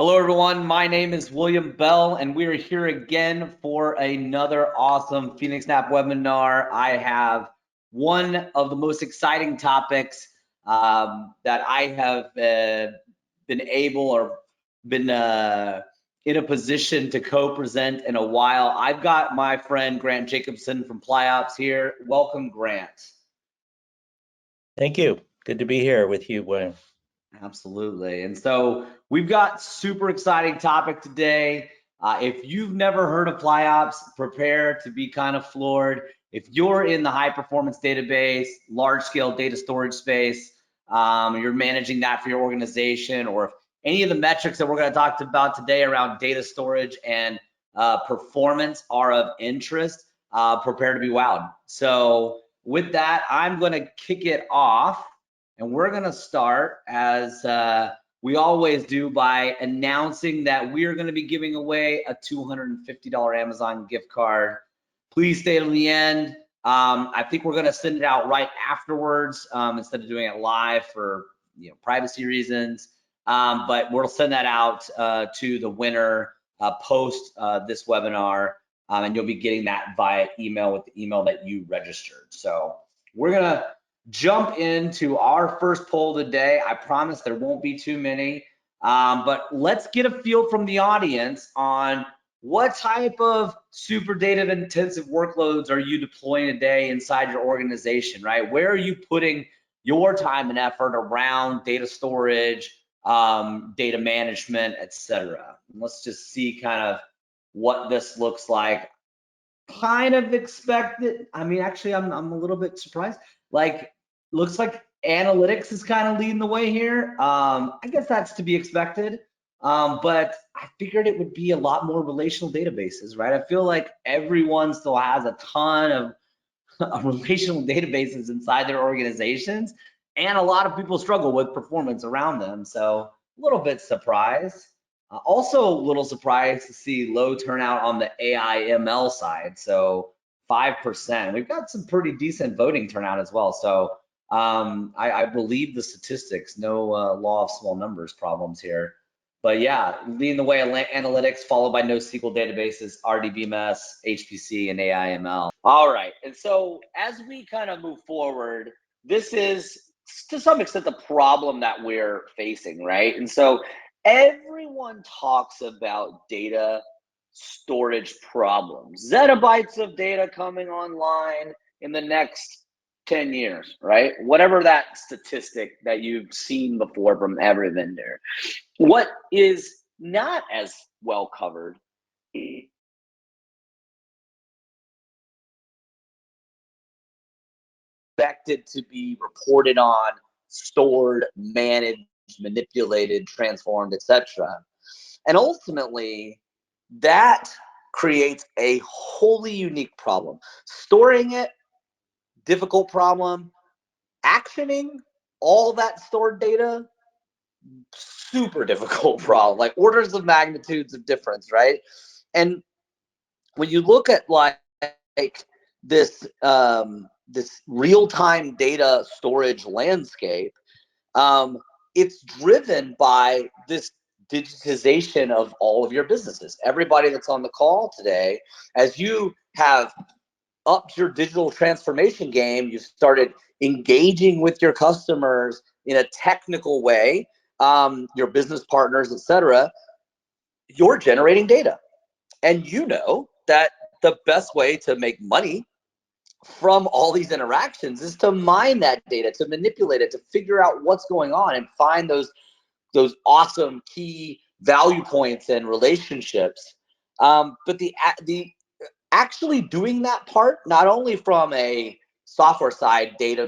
Hello, everyone. My name is William Bell, and we are here again for another awesome phoenixNAP webinar. I have one of the most exciting topics that I have been able or been in a position to co-present in a while. I've got my friend Grant Jacobson from Pliops here. Welcome, Grant. Thank you. Good to be here with you, William. Absolutely. And so we've got super exciting topic today. If you've never heard of Pliops, prepare to be kind of floored. If you're in the high performance database, large scale data storage space, you're managing that for your organization, or if any of the metrics that we're going to talk about today around data storage and performance are of interest, prepare to be wowed. So with that, I'm going to kick it off. And we're going to start, as we always do, by announcing that we are going to be giving away a $250 Amazon gift card. Please stay to the end. I think we're going to send it out right afterwards instead of doing it live for privacy reasons. But we'll send that out to the winner post this webinar, and you'll be getting that via email with the email that you registered. So we're going to jump into our first poll today. I promise there won't be too many, but let's get a feel from the audience on what type of super data intensive workloads are you deploying today inside your organization, right? Where are you putting your time and effort around data storage, data management, etc.? Let's just see kind of what this looks like. Kind of expected. I mean, actually, I'm a little bit surprised. Like, looks like analytics is kind of leading the way here. I guess that's to be expected. But I figured it would be a lot more relational databases, right? I feel like everyone still has a ton of relational databases inside their organizations, and a lot of people struggle with performance around them. So a little bit surprised. Also a little surprised to see low turnout on the AI ML side. So 5%. We've got some pretty decent voting turnout as well. So I believe the statistics, no law of small numbers problems here. But yeah, leading the way analytics, followed by NoSQL databases, RDBMS, HPC, and AI ML. All right, and so as we kind of move forward, this is to some extent the problem that we're facing, right? And so everyone talks about data storage problems, zettabytes of data coming online in the next 10 years, right? Whatever that statistic that you've seen before from every vendor. What is not as well covered expected to be reported on, stored, managed, manipulated, transformed, etc. And ultimately, that creates a wholly unique problem. Storing it, difficult problem. Actioning all that stored data, super difficult problem, like orders of magnitudes of difference, right? And when you look at like this this real-time data storage landscape, it's driven by this digitization of all of your businesses. Everybody that's on the call today, as you have upped your digital transformation game, you've started engaging with your customers in a technical way, your business partners, etc. You're generating data, and you know that the best way to make money from all these interactions is to mine that data, to manipulate it, to figure out what's going on and find those awesome key value points and relationships. But the actually doing that part, not only from a software side, data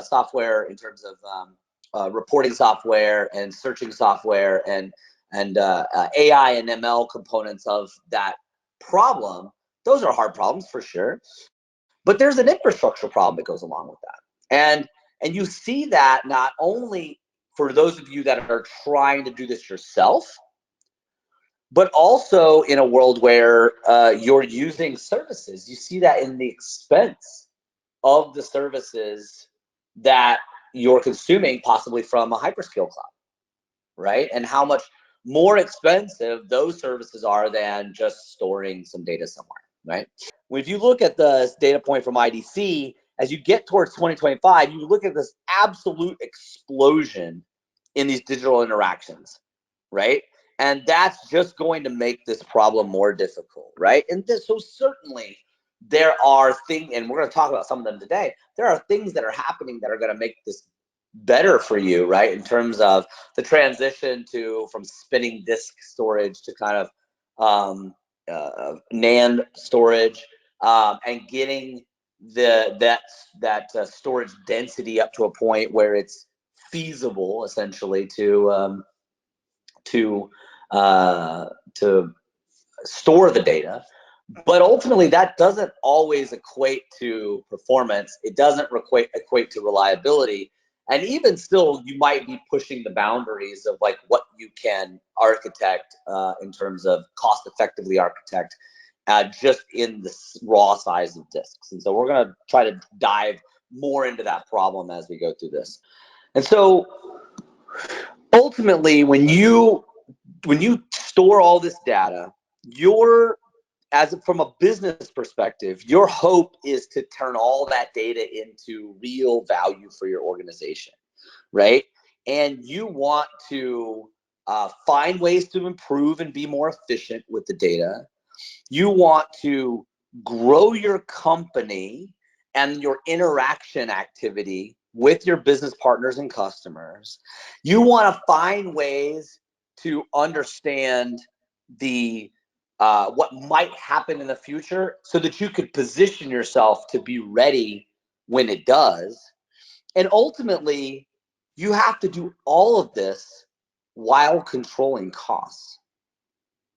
software in terms of reporting software and searching software and AI and ML components of that problem, those are hard problems for sure. But there's an infrastructure problem that goes along with that. And you see that not only for those of you that are trying to do this yourself, but also in a world where you're using services. You see that in the expense of the services that you're consuming, possibly from a hyperscale cloud, right? And how much more expensive those services are than just storing some data somewhere, right? If you look at the data point from IDC, as you get towards 2025, you look at this absolute explosion in these digital interactions, right? And that's just going to make this problem more difficult, right? And so certainly there are things, and we're going to talk about some of them today, there are things that are happening that are going to make this better for you, right? In terms of the transition from spinning disk storage to kind of NAND storage, and getting that storage density up to a point where it's feasible, essentially, to store the data. But ultimately, that doesn't always equate to performance. It doesn't equate to reliability. And even still, you might be pushing the boundaries of like what you can architect in terms of cost effectively architect just in the raw size of disks. And so we're going to try to dive more into that problem as we go through this. And so ultimately, when you store all this data, from a business perspective, your hope is to turn all that data into real value for your organization, right? And you want to find ways to improve and be more efficient with the data. You want to grow your company and your interaction activity with your business partners and customers. You want to find ways to understand what might happen in the future so that you could position yourself to be ready when it does. And ultimately, you have to do all of this while controlling costs,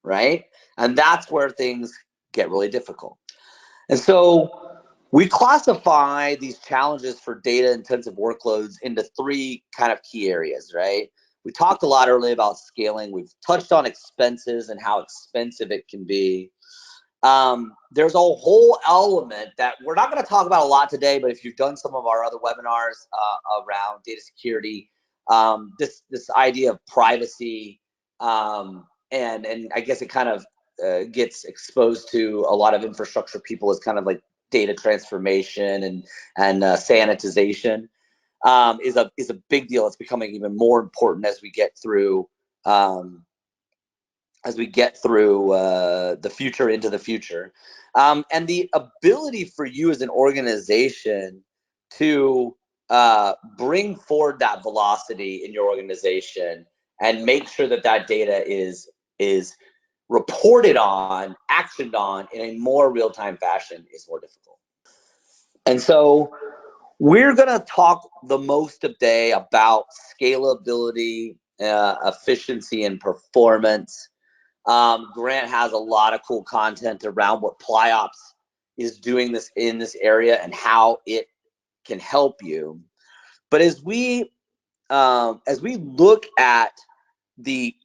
right? And that's where things get really difficult. And so we classify these challenges for data intensive workloads into three kind of key areas, right? We talked a lot earlier about scaling. We've touched on expenses and how expensive it can be. There's a whole element that we're not going to talk about a lot today, but if you've done some of our other webinars around data security, this idea of privacy, and I guess it kind of gets exposed to a lot of infrastructure people as kind of like data transformation and sanitization is a big deal. It's becoming even more important as we get through the future into the future, and the ability for you as an organization to bring forward that velocity in your organization and make sure that data is reported on, actioned on in a more real-time fashion is more difficult. And so we're going to talk the most today about scalability, efficiency, and performance. Grant has a lot of cool content around what Pliops is doing in this area and how it can help you. But as we look at the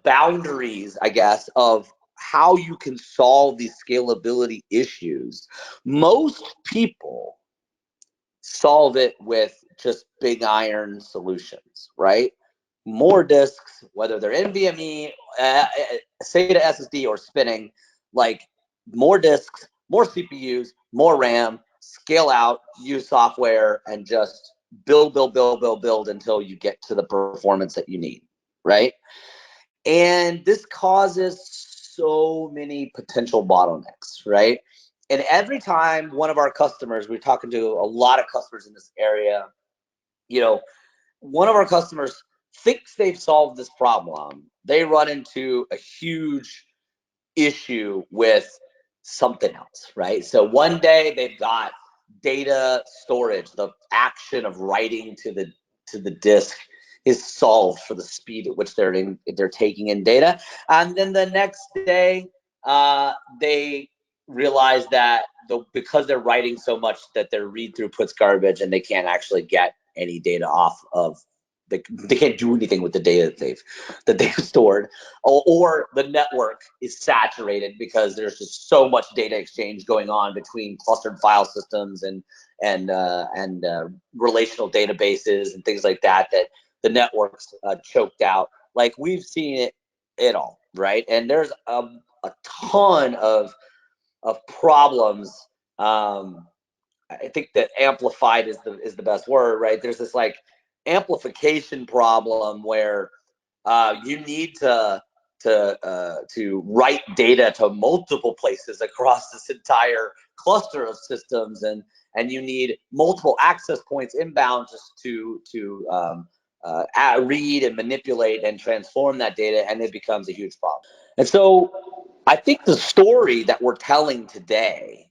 boundaries, I guess, of how you can solve these scalability issues, most people solve it with just big iron solutions, right? More disks, whether they're NVMe, SATA SSD, or spinning, like more disks, more CPUs, more RAM, scale out, use software, and just build until you get to the performance that you need, right? And this causes so many potential bottlenecks, right? And every time one of our customers, we're talking to a lot of customers in this area, one of our customers thinks they've solved this problem, they run into a huge issue with something else, right? So one day they've got data storage, the action of writing to the disk is solved for the speed at which they're taking in data, and then the next day they realize that because they're writing so much that their read throughput's garbage and they can't actually get any data off of they can't do anything with the data that they've stored, or the network is saturated because there's just so much data exchange going on between clustered file systems and relational databases and things like that the networks choked out. Like, we've seen it all, right? And there's a ton of problems. I think that amplified is the best word, right? There's this like amplification problem where you need to write data to multiple places across this entire cluster of systems, and you need multiple access points inbound just to read and manipulate and transform that data, and it becomes a huge problem. And so I think the story that we're telling today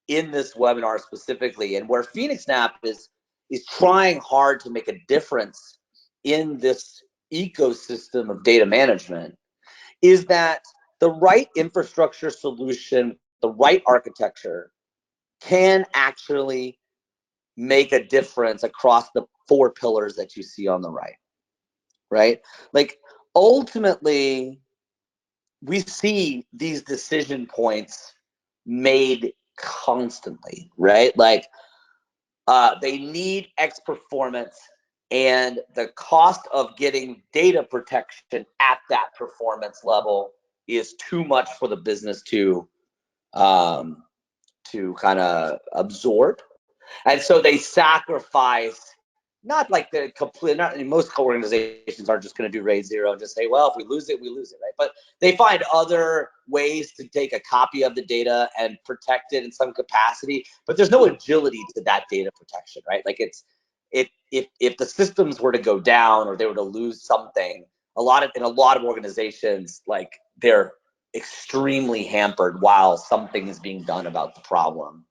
in this webinar specifically, and where phoenixNAP is trying hard to make a difference in this ecosystem of data management, is that the right infrastructure solution, the right architecture, can actually make a difference across the 4 pillars that you see on the right? Like, ultimately, we see these decision points made constantly, right? Like, they need X performance, and the cost of getting data protection at that performance level is too much for the business to kind of absorb. And so they sacrifice, not like the complete, not most organizations aren't just going to do RAID 0 and just say, well, if we lose it, we lose it, right? But they find other ways to take a copy of the data and protect it in some capacity, but there's no agility to that data protection, right? Like, if the systems were to go down or they were to lose something, in a lot of organizations, like, they're extremely hampered while something is being done about the problem.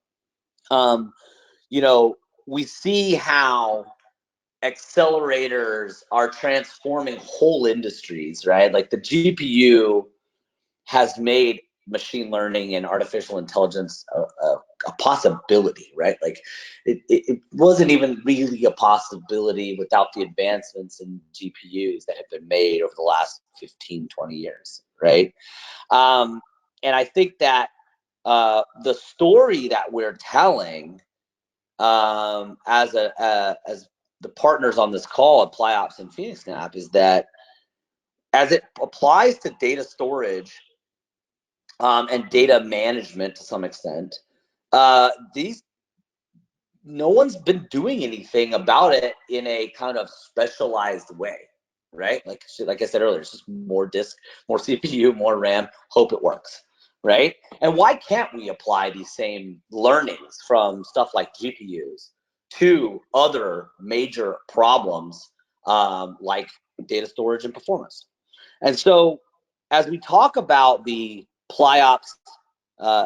You know, we see how accelerators are transforming whole industries, right? Like, the GPU has made machine learning and artificial intelligence a possibility, right? Like, it wasn't even really a possibility without the advancements in GPUs that have been made over the last 15, 20 years, right? And I think that the story that we're telling as the partners on this call at Pliops and phoenixNAP is that, as it applies to data storage and data management to some extent, no one's been doing anything about it in a kind of specialized way, right? Like I said earlier, it's just more disk, more CPU, more RAM, hope it works, right? And why can't we apply these same learnings from stuff like GPUs to other major problems like data storage and performance? And so, as we talk about the Pliops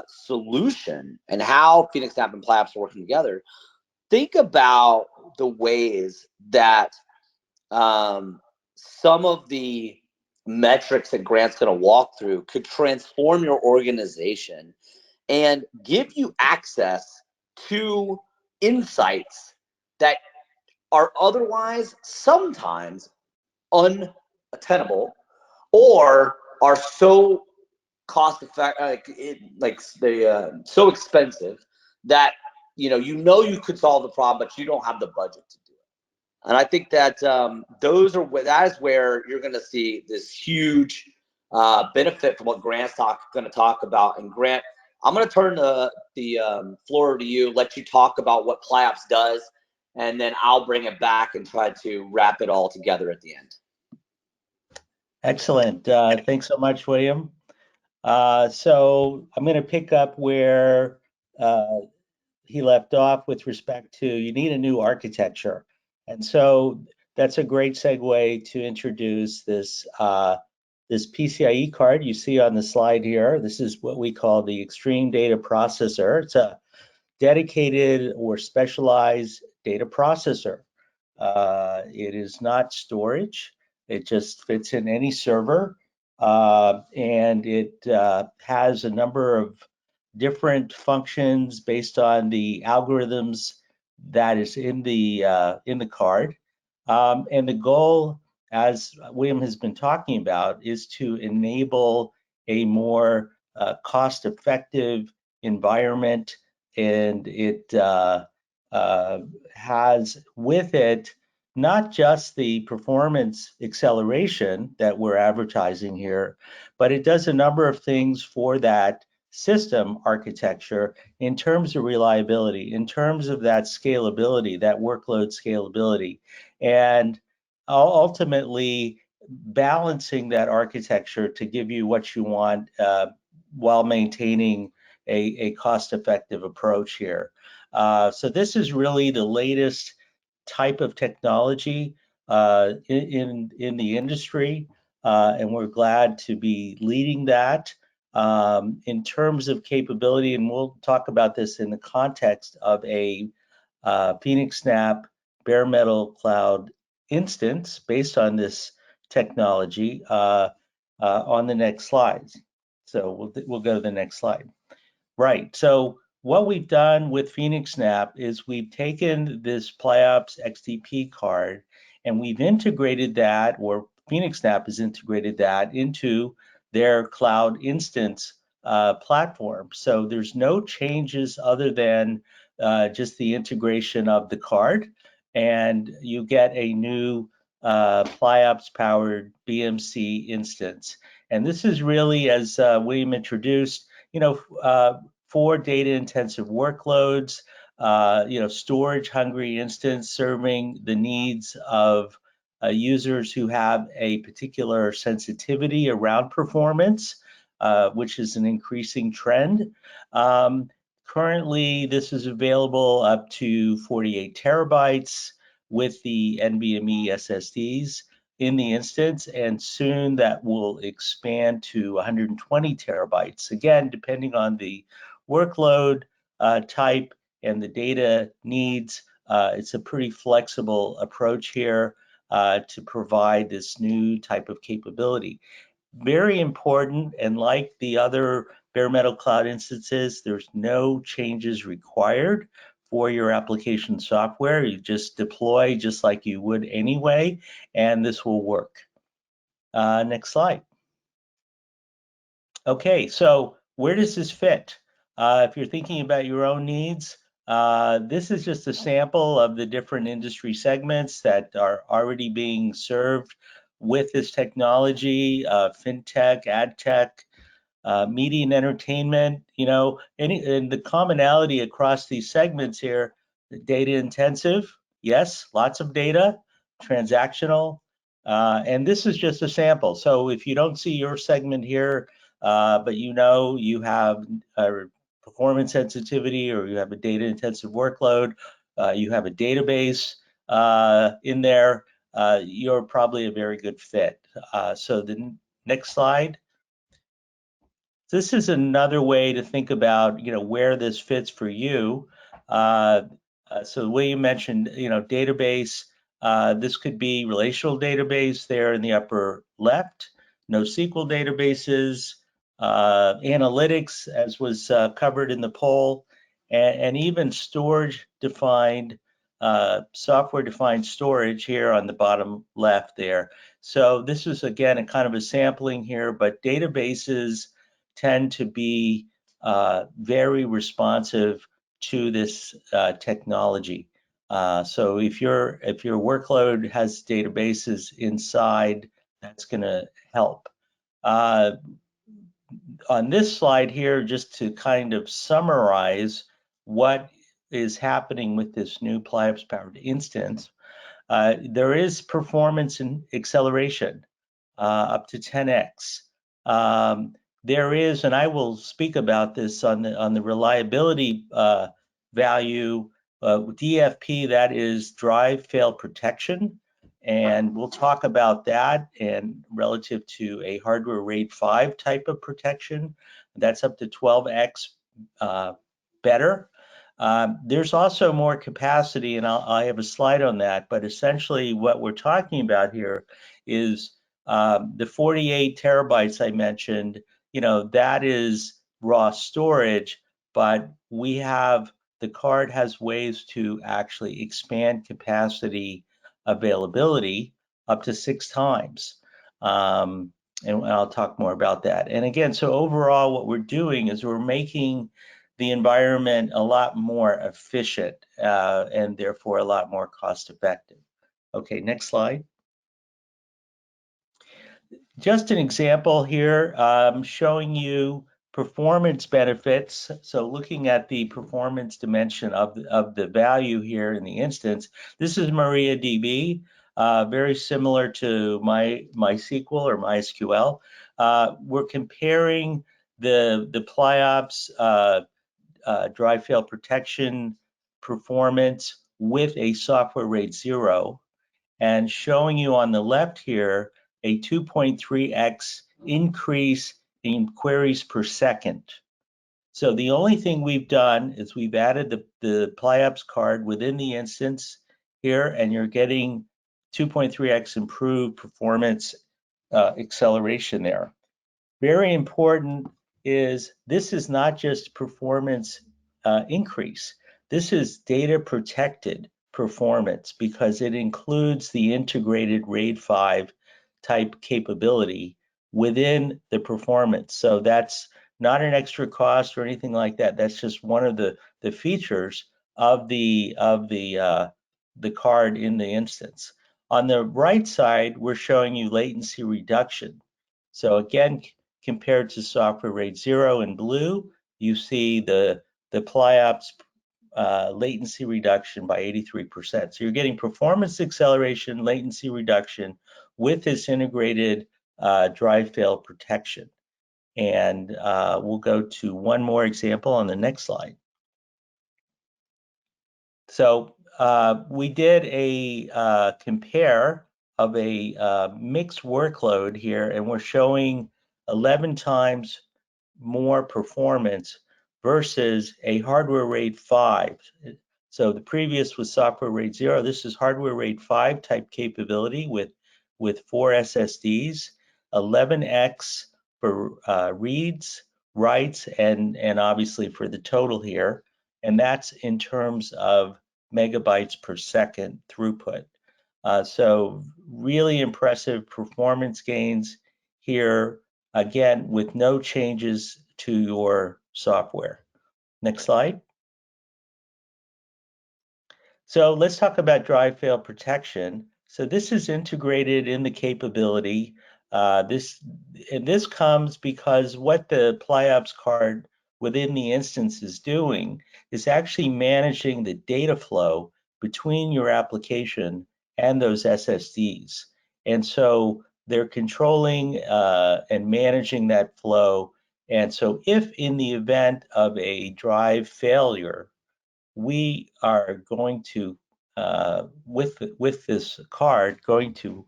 solution and how phoenixNAP and Pliops are working together, think about the ways that some of the metrics that Grant's going to walk through could transform your organization and give you access to insights that are otherwise sometimes unattainable, or are so cost effective, so expensive that you could solve the problem, but you don't have the budget to do it. And I think that that is where you're going to see this huge benefit from what Grant's going to talk about. And Grant, I'm going to turn the floor to you, let you talk about what Pliops does, and then I'll bring it back and try to wrap it all together at the end. Excellent. Thanks so much, William. So I'm going to pick up where he left off with respect to you need a new architecture. And so that's a great segue to introduce this PCIe card you see on the slide here. This is what we call the Extreme Data Processor. It's a dedicated or specialized data processor. It is not storage. It just fits in any server, and it has a number of different functions based on the algorithms that is in the card. And the goal, as William has been talking about, is to enable a more cost-effective environment, and it has with it not just the performance acceleration that we're advertising here, but it does a number of things for that system architecture in terms of reliability, in terms of that scalability, that workload scalability, and ultimately balancing that architecture to give you what you want while maintaining a cost-effective approach here. So this is really the latest type of technology in the industry, and we're glad to be leading that. In terms of capability, and we'll talk about this in the context of a phoenixNAP bare metal cloud instance based on this technology on the next slides. So we'll go to the next slide. Right. So what we've done with phoenixNAP is we've taken this Pliops XTP card and we've integrated that, or phoenixNAP has integrated that into their cloud instance platform. So there's no changes other than just the integration of the card, and you get a new Pliops-powered BMC instance. And this is really, as William introduced, for data-intensive workloads, storage-hungry instance serving the needs of users who have a particular sensitivity around performance, which is an increasing trend. Currently, this is available up to 48 terabytes with the NVMe SSDs in the instance, and soon that will expand to 120 terabytes. Again, depending on the workload type and the data needs, it's a pretty flexible approach here to provide this new type of capability. Very important, and like the other bare metal cloud instances, there's no changes required for your application software. You just deploy just like you would anyway, and this will work. Next slide. Okay, so where does this fit? If you're thinking about your own needs, this is just a sample of the different industry segments that are already being served with this technology, fintech, ad tech, media and entertainment, and the commonality across these segments here, data intensive, yes, lots of data, transactional, and this is just a sample. So if you don't see your segment here, but you have a performance sensitivity or you have a data intensive workload, you have a database in there, you're probably a very good fit. So the next slide. This is another way to think about, where this fits for you. So William mentioned, database. This could be relational database there in the upper left, NoSQL databases, analytics, as was covered in the poll, and even storage-defined, software-defined storage here on the bottom left there. So this is, again, a kind of a sampling here, but databases tend to be very responsive to this technology. So if your workload has databases inside, that's going to help. On this slide here, just to kind of summarize what is happening with this new Pliops-powered instance, there is performance and acceleration up to 10x. There is, and I will speak about this on the reliability value, DFP, that is drive fail protection, and we'll talk about that, and relative to a hardware RAID 5 type of protection, that's up to 12x better. There's also more capacity, and I have a slide on that, but essentially what we're talking about here is the 48 terabytes I mentioned, that is raw storage, but the card has ways to actually expand capacity availability up to 6 times. And I'll talk more about that. And again, so overall, what we're doing is we're making the environment a lot more efficient and therefore a lot more cost effective. Okay, next slide. Just an example here, showing you performance benefits. So looking at the performance dimension of the value here in the instance, this is MariaDB, very similar to MySQL or MySQL. We're comparing the Pliops dry fail protection performance with a software RAID 0, and showing you on the left here a 2.3x increase in queries per second. So the only thing we've done is we've added the Pliops card within the instance here, and you're getting 2.3x improved performance acceleration there. Very important is this is not just performance increase. This is data protected performance because it includes the integrated RAID 5 type capability within the performance. So that's not an extra cost or anything like that. That's just one of the features of the card in the instance. On the right side, we're showing you latency reduction. So again, compared to software RAID 0 in blue, you see the Pliops latency reduction by 83%. So you're getting performance acceleration, latency reduction with this integrated dry fail protection. And we'll go to one more example on the next slide. So we did a compare of a mixed workload here, and we're showing 11 times more performance versus a hardware RAID 5. So the previous was software RAID 0. This is hardware RAID 5 type capability with 4 SSDs, 11x for reads, writes, and obviously for the total here. And that's in terms of megabytes per second throughput. So really impressive performance gains here, again, with no changes to your software. Next slide. So let's talk about dry fail protection. So this is integrated in the capability. This comes because what the Pliops card within the instance is doing is actually managing the data flow between your application and those SSDs. And so they're controlling and managing that flow. And so if in the event of a drive failure, we are going to, with this card, going to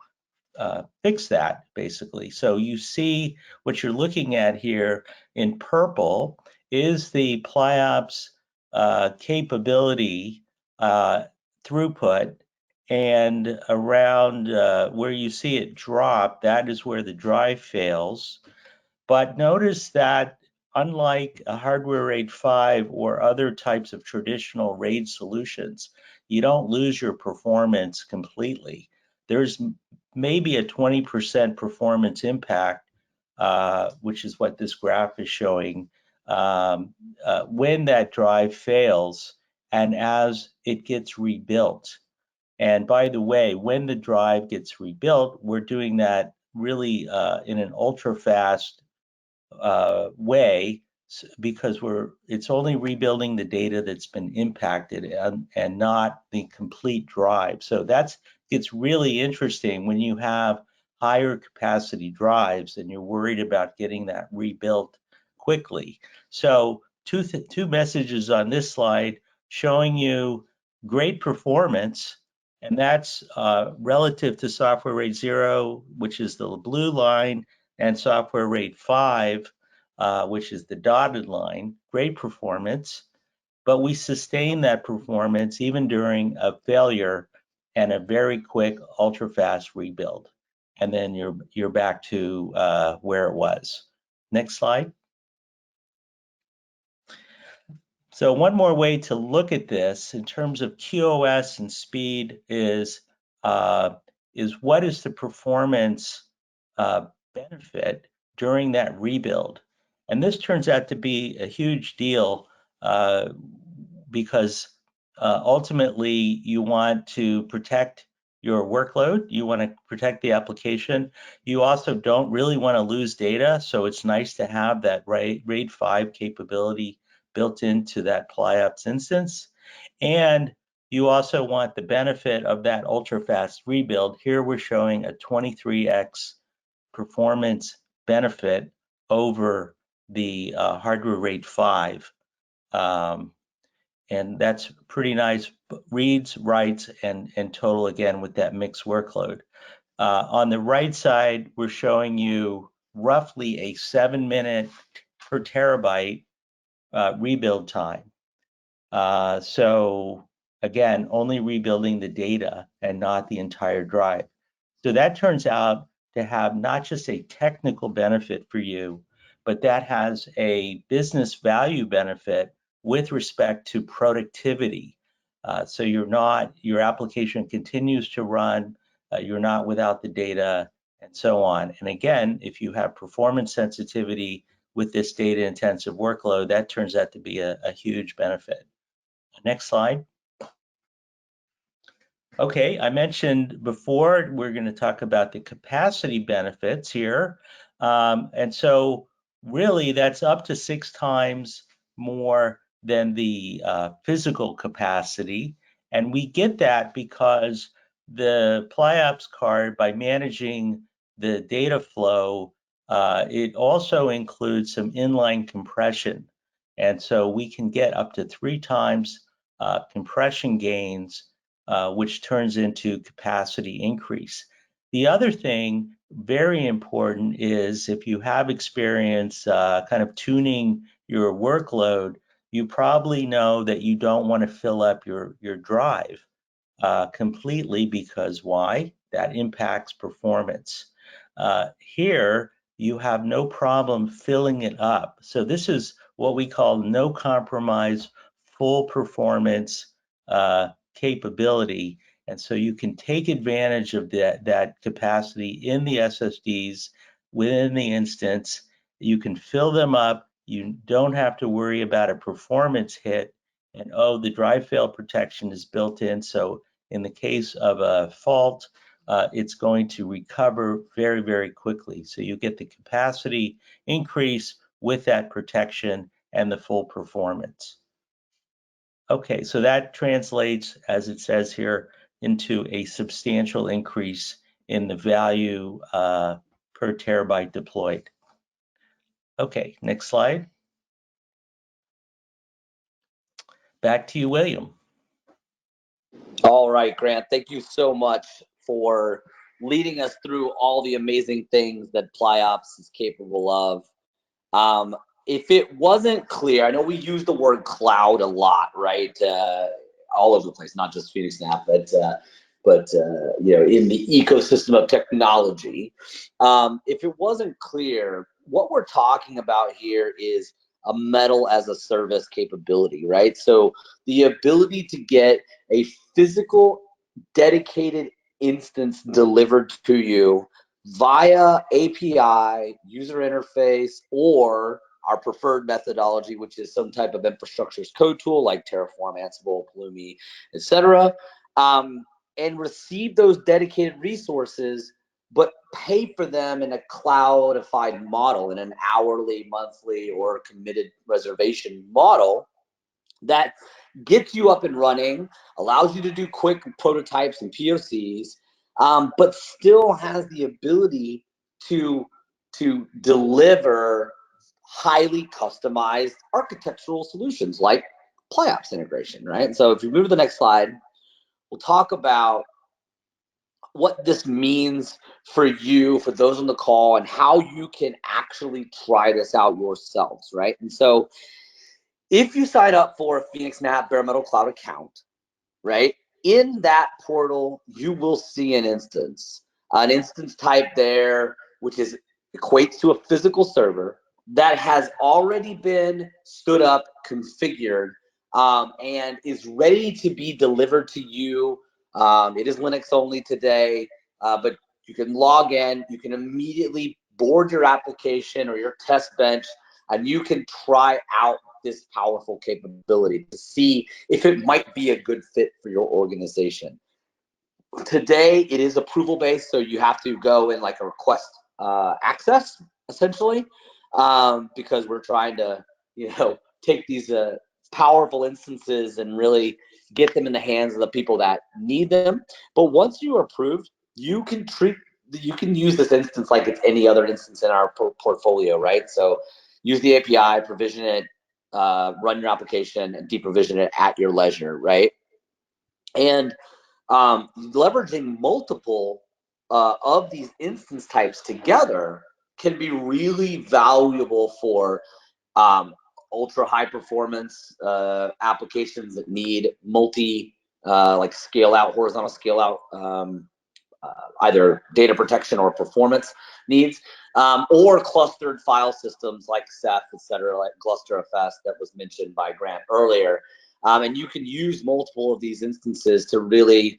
fix that basically. So you see what you're looking at here in purple is the Pliops capability throughput, and around where you see it drop, that is where the drive fails. But notice that unlike a hardware RAID 5 or other types of traditional RAID solutions, you don't lose your performance completely. There's maybe a 20% performance impact, which is what this graph is showing, when that drive fails and as it gets rebuilt. And by the way, when the drive gets rebuilt, we're doing that really in an ultra fast way, because it's only rebuilding the data that's been impacted and not the complete drive. So it's really interesting when you have higher capacity drives and you're worried about getting that rebuilt quickly. So two messages on this slide showing you great performance, and that's relative to software RAID 0, which is the blue line, and software RAID 5, which is the dotted line. Great performance, but we sustain that performance even during a failure and a very quick, ultra-fast rebuild. And then you're back to where it was. Next slide. So one more way to look at this in terms of QoS and speed is what is the performance benefit during that rebuild? And this turns out to be a huge deal because ultimately you want to protect your workload. You want to protect the application. You also don't really want to lose data, so it's nice to have that RAID 5 capability built into that Pliops instance. And you also want the benefit of that ultra-fast rebuild. Here we're showing a 23x performance benefit over the hardware RAID 5. And that's pretty nice reads, writes, and total again with that mixed workload. On the right side, we're showing you roughly a 7-minute per terabyte rebuild time. So again, only rebuilding the data and not the entire drive. So that turns out to have not just a technical benefit for you, but that has a business value benefit with respect to productivity. So your application continues to run, you're not without the data, and so on. And again, if you have performance sensitivity with this data intensive workload, that turns out to be a huge benefit. Next slide. Okay, I mentioned before we're going to talk about the capacity benefits here. And so really that's up to 6 times more than the physical capacity. And we get that because the Pliops card, by managing the data flow, it also includes some inline compression. And so we can get up to 3 times compression gains, which turns into capacity increase. The other thing, very important, is if you have experience kind of tuning your workload, you probably know that you don't want to fill up your drive completely, because why? That impacts performance. Here, you have no problem filling it up. So this is what we call no compromise, full performance capability. And so you can take advantage of that capacity in the SSDs within the instance. You can fill them up. You don't have to worry about a performance hit. And oh, the drive fail protection is built in. So in the case of a fault, it's going to recover very, very quickly. So you get the capacity increase with that protection and the full performance. Okay, so that translates, as it says here, into a substantial increase in the value per terabyte deployed. Okay, next slide. Back to you, William. All right, Grant, thank you so much for leading us through all the amazing things that Pliops is capable of. If it wasn't clear, I know we use the word cloud a lot, right? All over the place, not just phoenixNAP, but you know, in the ecosystem of technology. If it wasn't clear, what we're talking about here is a metal as a service capability, right? So the ability to get a physical dedicated instance delivered to you via API, user interface, or our preferred methodology, which is some type of infrastructure as code tool like Terraform, Ansible, Pulumi, etc., and receive those dedicated resources, but pay for them in a cloudified model, in an hourly, monthly, or committed reservation model that gets you up and running, allows you to do quick prototypes and POCs, but still has the ability to deliver highly customized architectural solutions like Pliops integration, right? And so if you move to the next slide, we'll talk about what this means for you, for those on the call, and how you can actually try this out yourselves, right? And so if you sign up for a phoenixNAP Bare Metal Cloud account, right, in that portal, you will see an instance type there, which is equates to a physical server that has already been stood up, configured, and is ready to be delivered to you. It is Linux only today, but you can log in, you can immediately board your application or your test bench, and you can try out this powerful capability to see if it might be a good fit for your organization. Today it is approval based, so you have to go in like a request access essentially, because we're trying to take these powerful instances and really get them in the hands of the people that need them. But once you are approved, you can use this instance like it's any other instance in our portfolio, right? So use the API, provision it, run your application, and deprovision it at your leisure, right? And leveraging multiple of these instance types together can be really valuable for ultra high performance applications that need multi like scale out, horizontal scale out, either data protection or performance needs, or clustered file systems like Ceph, et cetera, like GlusterFS that was mentioned by Grant earlier. And you can use multiple of these instances to really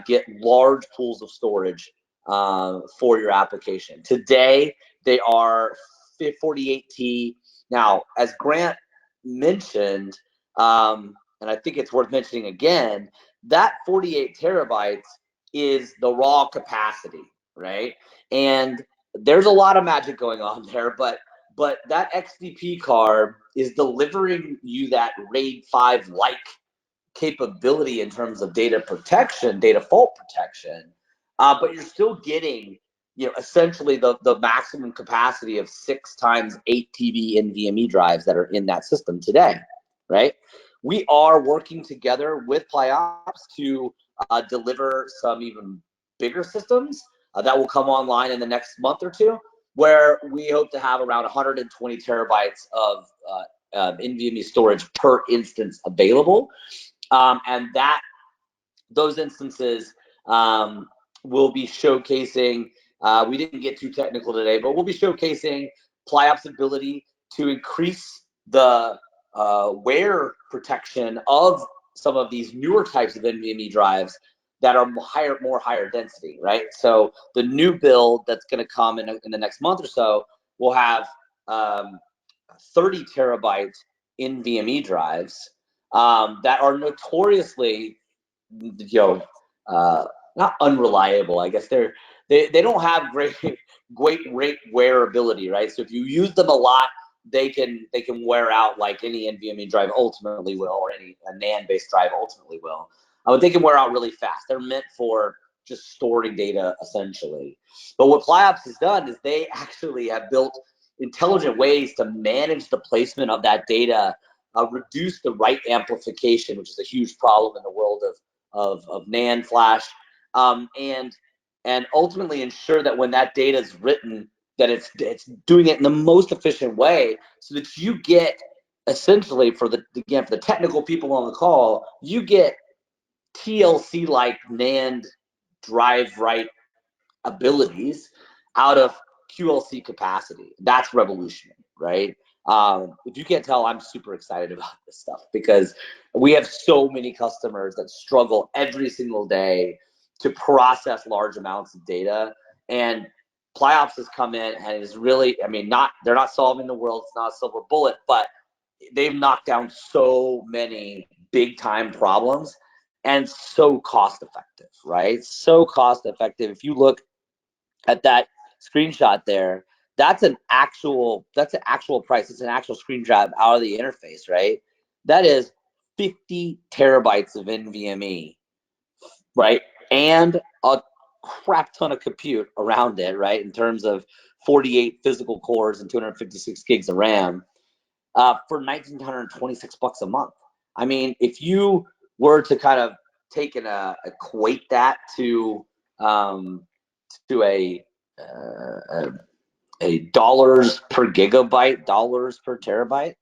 get large pools of storage for your application. Today, they are 48T. Now, as Grant mentioned, and I think it's worth mentioning again, that 48 terabytes is the raw capacity, right? And there's a lot of magic going on there, but that XDP card is delivering you that RAID 5 like capability in terms of data protection, data fault protection, but you're still getting, essentially the maximum capacity of 6 times 8 TB NVMe drives that are in that system today, right? We are working together with Pliops to deliver some even bigger systems that will come online in the next month or two, where we hope to have around 120 terabytes of NVMe storage per instance available. And those instances will be showcasing, we didn't get too technical today, but we'll be showcasing Pliops' ability to increase the wear protection of some of these newer types of NVMe drives that are more higher density, right? So the new build that's going to come in the next month or so will have 30 terabyte NVMe drives that are notoriously, not unreliable. I guess they don't have great wearability, right? So if you use them a lot, they can wear out like any NVMe drive ultimately will, or any NAND based drive ultimately will. But they can wear out really fast. They're meant for just storing data essentially. But what Pliops has done is they actually have built intelligent ways to manage the placement of that data, reduce the write amplification, which is a huge problem in the world of NAND flash, and ultimately ensure that when that data is written, that it's doing it in the most efficient way, so that you get essentially, for the technical people on the call, you get TLC like NAND drive write abilities out of QLC capacity. That's revolutionary, right? If you can't tell, I'm super excited about this stuff because we have so many customers that struggle every single day to process large amounts of data. And Pliops has come in and is really, they're not solving the world, it's not a silver bullet, but they've knocked down so many big time problems and so cost effective, right? So cost effective. If you look at that screenshot there, that's an actual price. It's an actual screenshot out of the interface, right? That is 50 terabytes of NVMe, right? And a crap ton of compute around it, right? In terms of 48 physical cores and 256 gigs of RAM, for $1,926 a month. If you were to kind of take and equate that to a dollars per gigabyte, dollars per terabyte,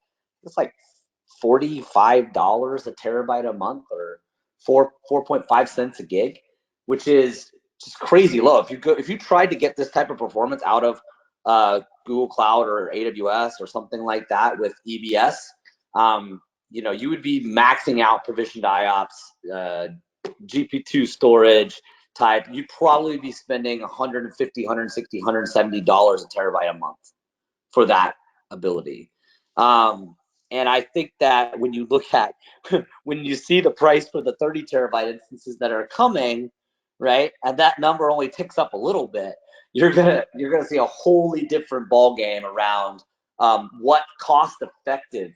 it's like $45 a terabyte a month, or 4.5 cents a gig, which is just crazy low. If you tried to get this type of performance out of Google Cloud or AWS or something like that with EBS, you would be maxing out provisioned IOPS, GP2 storage type. You'd probably be spending $150, $160, $170 a terabyte a month for that ability. And I think that when you look at, when you see the price for the 30 terabyte instances that are coming, right? And that number only ticks up a little bit. You're gonna see a wholly different ball game around what cost effective,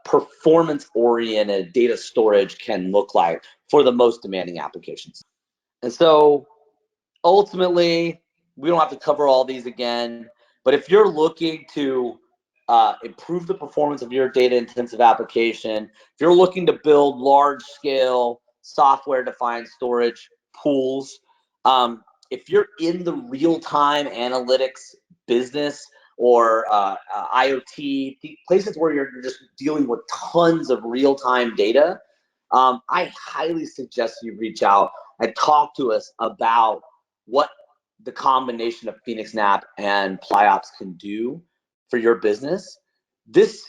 performance oriented data storage can look like for the most demanding applications. And so ultimately, we don't have to cover all these again, but if you're looking to improve the performance of your data intensive application, if you're looking to build large scale software defined storage pools, if you're in the real time analytics business or IoT, places where you're just dealing with tons of real time data, I highly suggest you reach out and talk to us about what the combination of phoenixNAP and Pliops can do for your business. This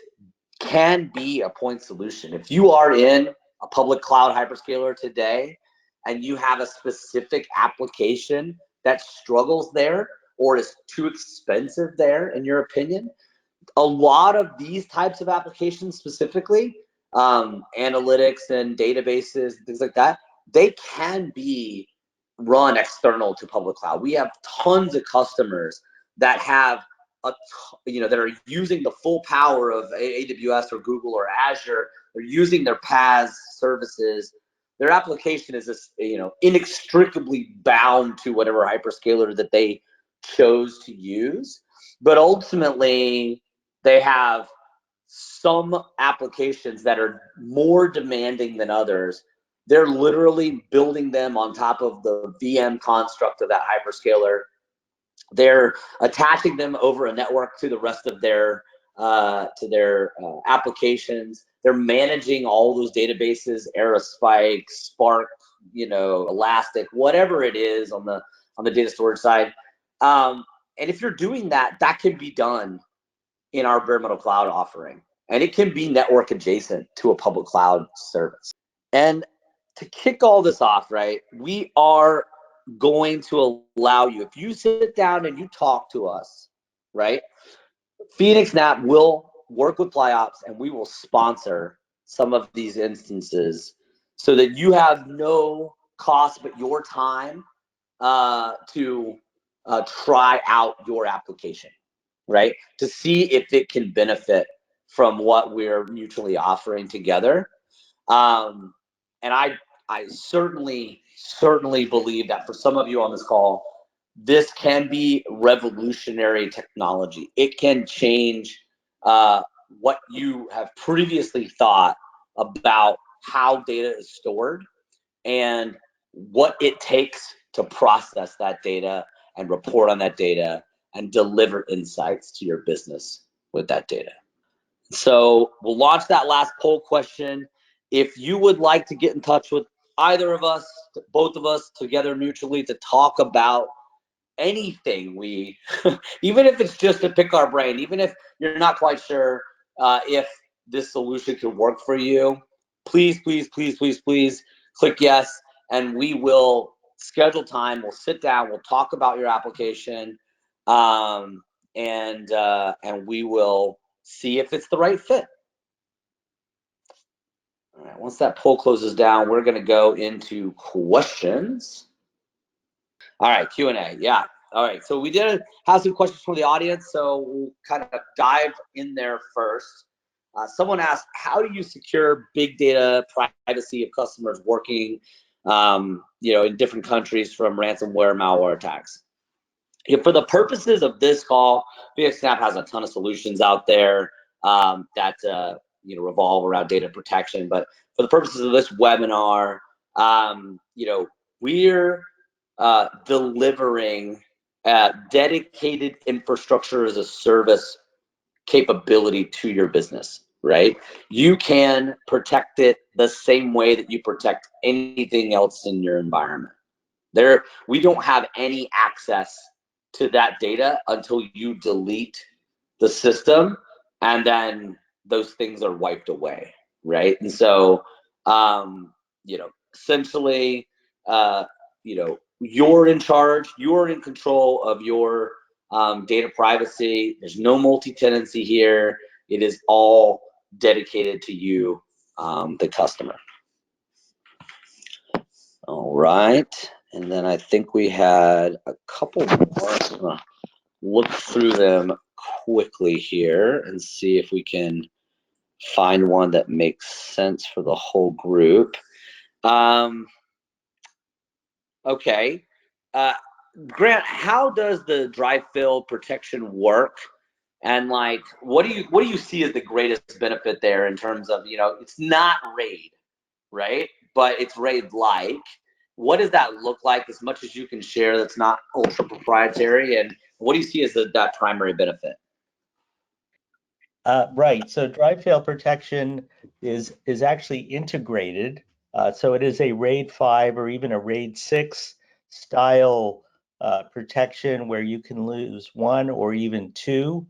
can be a point solution. If you are in a public cloud hyperscaler today and you have a specific application that struggles there or is too expensive there, in your opinion, a lot of these types of applications specifically, analytics and databases, things like that, they can be run external to public cloud. We have tons of customers that have that are using the full power of AWS or Google or Azure. They're using their PaaS services. Their application is just, inextricably bound to whatever hyperscaler that they chose to use. But ultimately, they have some applications that are more demanding than others. They're literally building them on top of the VM construct of that hyperscaler. They're attaching them over a network to the rest of their applications. They're managing all those databases, Aerospike, Spark, Elastic, whatever it is on the data storage side. And if you're doing that, that can be done in our bare metal cloud offering, and it can be network adjacent to a public cloud service. And to kick all this off, right, we are going to allow you, if you sit down and you talk to us, right, phoenixNAP will work with Pliops and we will sponsor some of these instances so that you have no cost but your time to try out your application, right? To see if it can benefit from what we're mutually offering together. And I certainly believe that for some of you on this call, this can be revolutionary technology. It can change what you have previously thought about how data is stored and what it takes to process that data and report on that data and deliver insights to your business with that data. So we'll launch that last poll question. If you would like to get in touch with either of us, both of us together mutually to talk about anything, even if it's just to pick our brain, even if you're not quite sure if this solution could work for you, please click yes, and we will schedule time. We'll sit down, we'll talk about your application, and we will see if it's the right fit. All right, once that poll closes down, we're going to go into questions. All right, Q&A. Yeah. All right. So we did have some questions from the audience, so we'll kind of dive in there first. Someone asked, how do you secure big data privacy of customers working, in different countries from ransomware, malware attacks? For the purposes of this call, phoenixNAP has a ton of solutions out there that revolve around data protection. But for the purposes of this webinar, we're delivering dedicated infrastructure as a service capability to your business, right? You can protect it the same way that you protect anything else in your environment. We don't have any access to that data until you delete the system, and then those things are wiped away, right? And so, essentially, you're in charge, you're in control of your data privacy. There's no multi-tenancy here. It is all dedicated to you, the customer. All right, and then I think we had a couple more. I'm gonna look through them quickly here and see if we can find one that makes sense for the whole group. Okay. Uh, Grant, how does the dry fill protection work? And like, what do you see as the greatest benefit there in terms of, it's not RAID, right? But it's RAID like. What does that look like, as much as you can share that's not ultra proprietary? And what do you see as that primary benefit? Right. So dry fail protection is actually integrated. So it is a RAID 5 or even a RAID 6 style protection where you can lose one or even two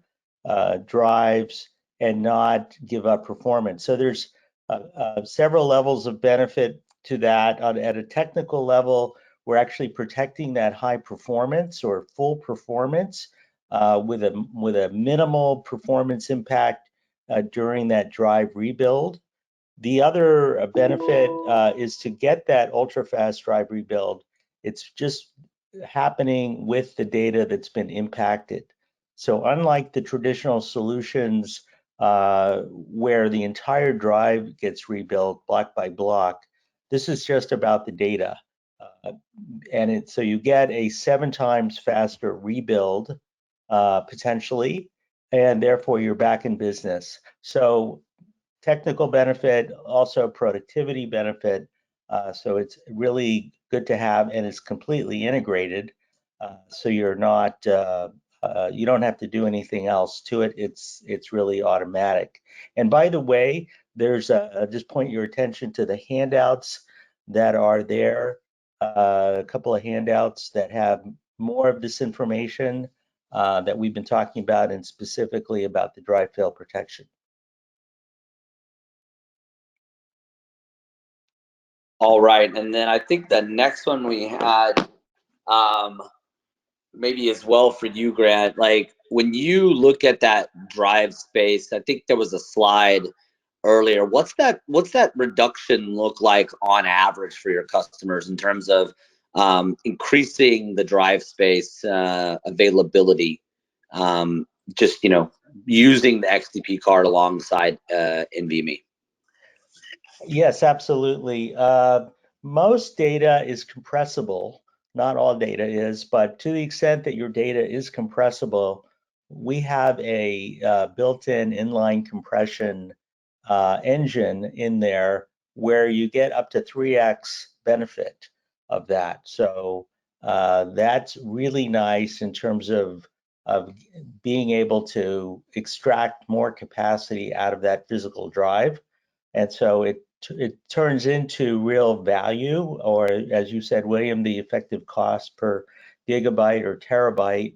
drives and not give up performance. So there's several levels of benefit to that. At a technical level, we're actually protecting that high performance or full performance with a minimal performance impact during that drive rebuild. The other benefit is to get that ultra fast drive rebuild. It's just happening with the data that's been impacted. So unlike the traditional solutions where the entire drive gets rebuilt block by block, this is just about the data. So you get a 7 times faster rebuild potentially, and therefore you're back in business. So technical benefit, also productivity benefit. So it's really good to have, and it's completely integrated. So you're not, you don't have to do anything else to it. It's really automatic. And by the way, there's just point your attention to the handouts that are there. A couple of handouts that have more of this information that we've been talking about, and specifically about the dry fail protection. All right, and then I think the next one we had, um, maybe as well for you, Grant. Like, when you look at that drive space, I think there was a slide earlier. What's that reduction look like on average for your customers in terms of increasing the drive space availability? Just using the XDP card alongside NVMe. Yes, absolutely. Most data is compressible. Not all data is, but to the extent that your data is compressible, we have a built-in inline compression engine in there where you get up to 3x benefit of that. So that's really nice in terms of being able to extract more capacity out of that physical drive. And so it turns into real value, or as you said, William, the effective cost per gigabyte or terabyte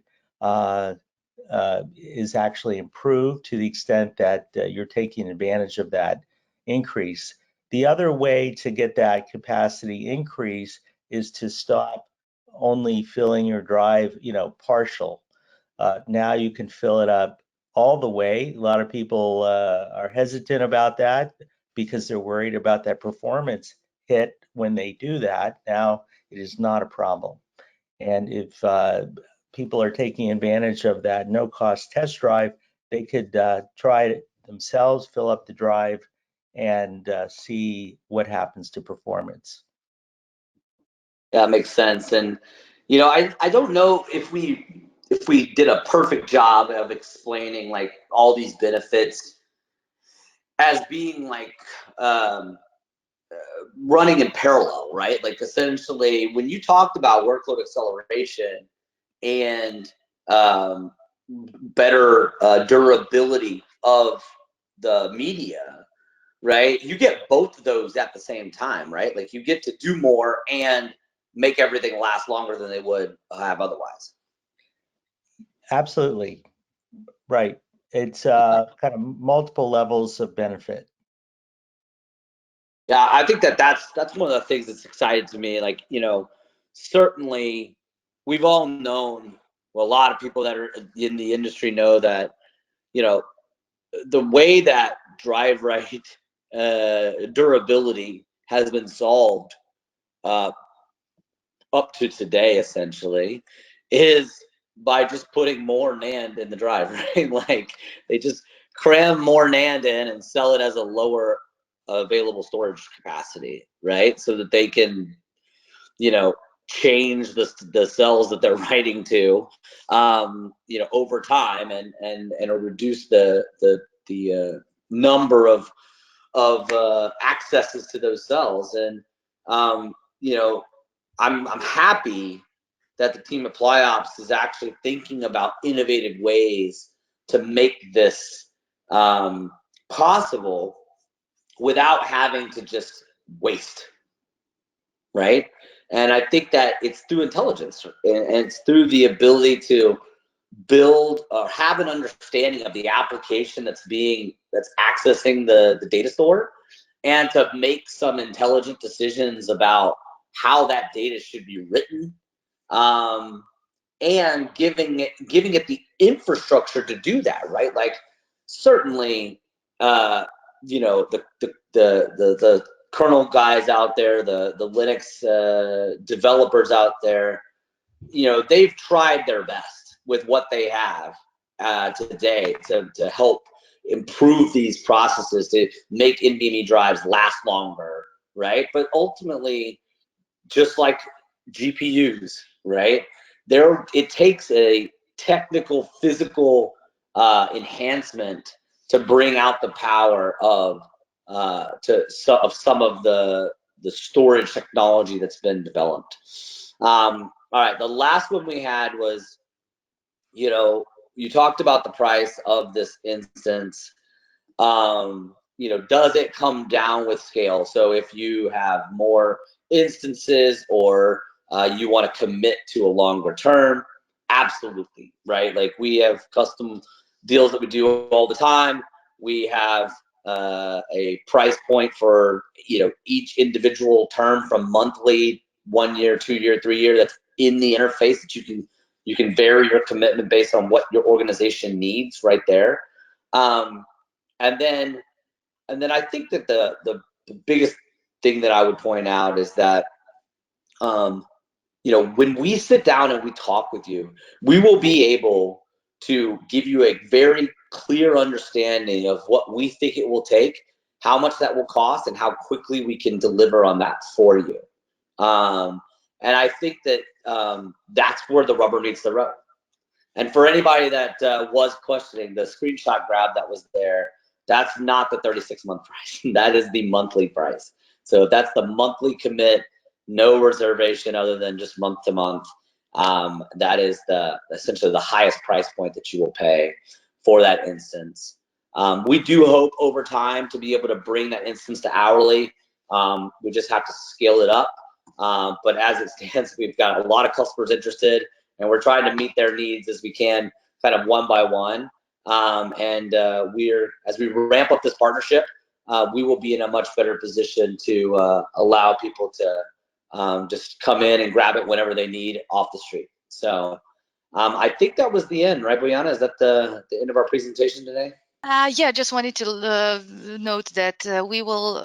is actually improved to the extent that you're taking advantage of that increase. The other way to get that capacity increase is to stop only filling your drive, partial. Now you can fill it up all the way. A lot of people are hesitant about that because they're worried about that performance hit when they do that. Now it is not a problem. And if people are taking advantage of that no-cost test drive, they could try it themselves, fill up the drive, and see what happens to performance. That makes sense. And I don't know if we did a perfect job of explaining like all these benefits as being like running in parallel, right? Like, essentially, when you talked about workload acceleration and better durability of the media, right? You get both of those at the same time, right? Like, you get to do more and make everything last longer than they would have otherwise. Absolutely. Right. It's kind of multiple levels of benefit. Yeah, I think that's one of the things that's exciting to me. Like, certainly we've all known, well, a lot of people that are in the industry know that, you know, the way that drive right durability has been solved up to today, essentially, is by just putting more NAND in the drive, right? Like they just cram more NAND in and sell it as a lower available storage capacity, right? So that they can, change the cells that they're writing to, over time and reduce the number of accesses to those cells. And I'm happy that the team at Pliops is actually thinking about innovative ways to make this possible without having to just waste, right? And I think that it's through intelligence and it's through the ability to build or have an understanding of the application that's accessing the data store, and to make some intelligent decisions about how that data should be written, and giving it the infrastructure to do that, right? Like certainly, the kernel guys out there, the Linux developers out there, they've tried their best with what they have today to help improve these processes to make NVMe drives last longer, right? But ultimately, just like GPUs, right? It takes a technical, physical enhancement to bring out the power of some of the storage technology that's been developed. All right, the last one we had was, you talked about the price of this instance. Does it come down with scale? So if you have more instances or you want to commit to a longer term, absolutely, right? Like we have custom deals that we do all the time. We have a price point for each individual term, from monthly, 1 year, 2 year, 3 year, that's in the interface that you can vary your commitment based on what your organization needs right there. And then I think that the biggest thing that I would point out is that when we sit down and we talk with you, we will be able to give you a very clear understanding of what we think it will take, how much that will cost, and how quickly we can deliver on that for you. And I think that that's where the rubber meets the road. And for anybody that was questioning, the screenshot grab that was there, that's not the 36-month price. That is the monthly price. So that's the monthly commit, no reservation other than just month to month. That is essentially the highest price point that you will pay for that instance. We do hope over time to be able to bring that instance to hourly. We just have to scale it up. But as it stands, we've got a lot of customers interested, and we're trying to meet their needs as we can, kind of one by one. As we ramp up this partnership, we will be in a much better position to allow people to just come in and grab it whenever they need off the street. So I think that was the end, right, Brianna? Is that the end of our presentation today? Yeah, just wanted to note that we will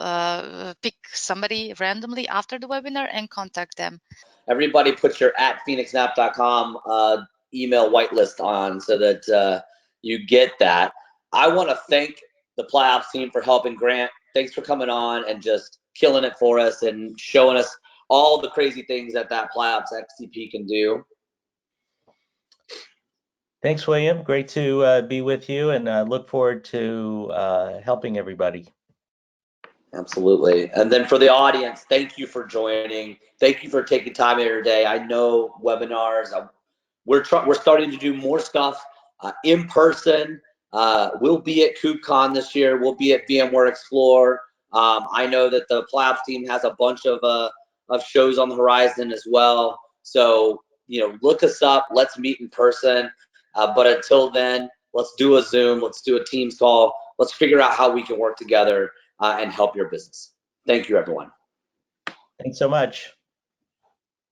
pick somebody randomly after the webinar and contact them. Everybody put your @phoenixNAP.com email whitelist on so that you get that. I want to thank the Pliops team for helping Grant. Thanks for coming on and just killing it for us and showing us all the crazy things that Pliops XCP can do. Thanks, William. Great to be with you, and look forward to helping everybody. Absolutely. And then for the audience, thank you for joining. Thank you for taking time out of your day. I know webinars, we're starting to do more stuff in person. We'll be at KubeCon this year. We'll be at VMware Explore. I know that the Pliops team has a bunch of shows on the horizon as well. So, look us up. Let's meet in person. But until then, let's do a Zoom. Let's do a Teams call. Let's figure out how we can work together and help your business. Thank you, everyone. Thanks so much.